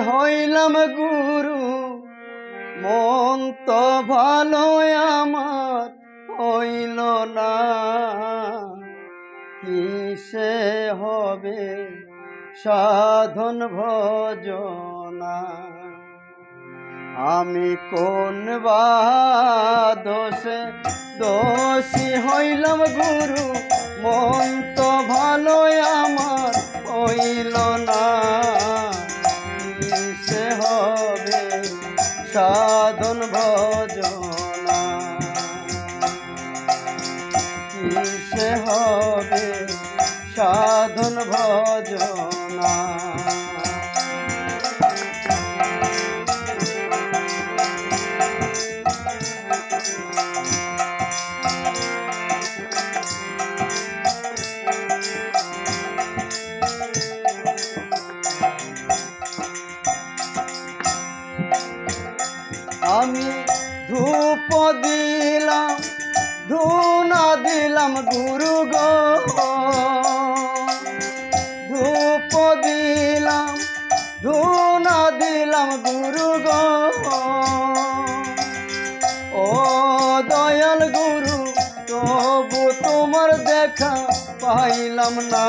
হইলাম গুরু মন তো ভালো আমার হইল না, কিসে হবে সাধন ভজনা। আমি কোন বা দোষে দোষী হইলাম গুরু মন তো ভালো আমার হইল না, কিসে হবে সাধন ভজনা, কিসে হবে সাধন ভজনা। আমি ধূপ দিলাম ধুনা দিলাম গুরু গো, ধূপ দিলাম ধুনা দিলাম গুরু গো। ও দয়াল গুরু তবু তোমার দেখা পাইলাম না,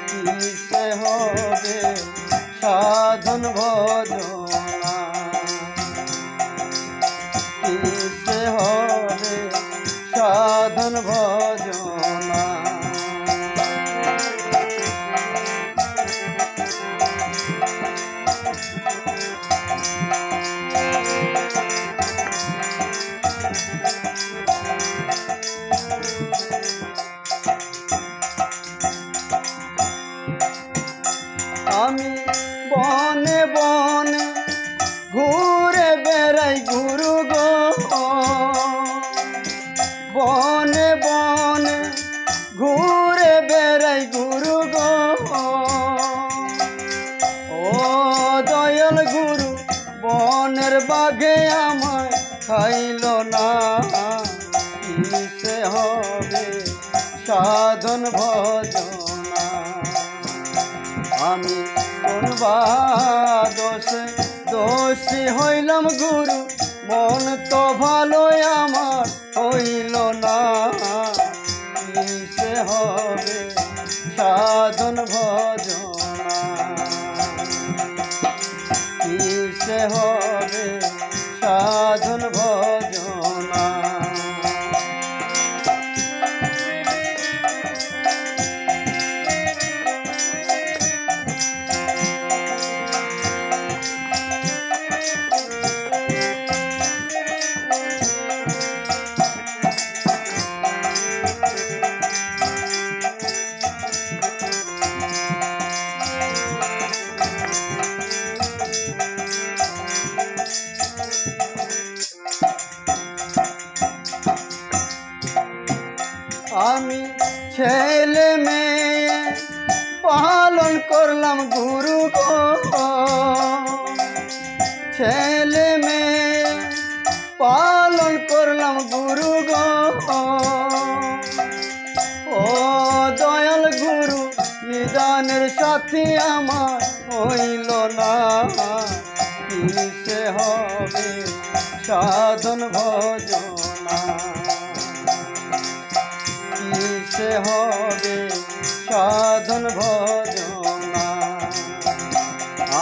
কিসে হবে সাধন ভজনা, কিসে হবে সাধন ভজনা। আমি বনে বনে ঘুরে বেড়াই গুরু গো, বনে বনে ঘুরে বেড়াই গুরু গো। ও দয়াল গুরু বনের বাঘে আমায় খাইল না, কিসে হবে সাধন ভজনা। আমি কোন বা দোষে দোষী হইলাম গুরু মন তো ভালো আমার হইল না, কিসে হবে সাধন ভজনা, কিসে হবে সাধন ভজনা। আমি ছেলে মেয়ে পালন করলাম গুরু গো, ছেলে মেয়ে পালন করলাম গুরু গো। ও দয়াল গুরু নিদানের সাথী আমার হইল না, কিসে হবে সাধন ভজনা, কিসে হবে সাধন ভজনা।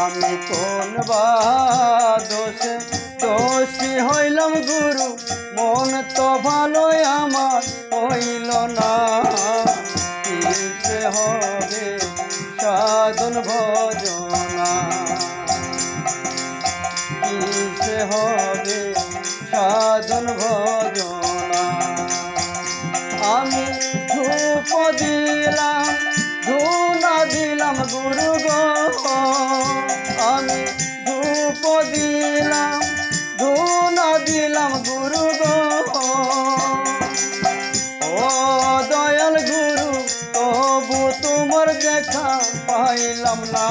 আমি কোন বা দোষে দোষী হইলাম গুরু মন তো ভালো আমার হইল না, কিসে হবে সাধন ভজনা, কিসে হবে সাধন ভজনা। আমি ধূপ দিলাম ধুনা দিলাম গুরু গো, আমি ধূপ দিলাম ধুনা দিলাম গুরু গো। ও দয়াল গুরু তবু তোমার দেখা পাইলাম না,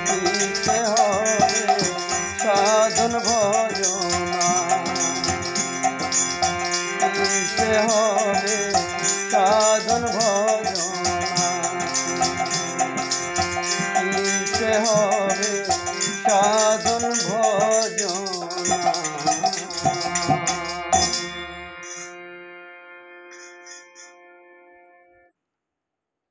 কিসে হবে সাধন ভজনা, কিসে হবে সাধন ভজনা, কিসে হবে সাধন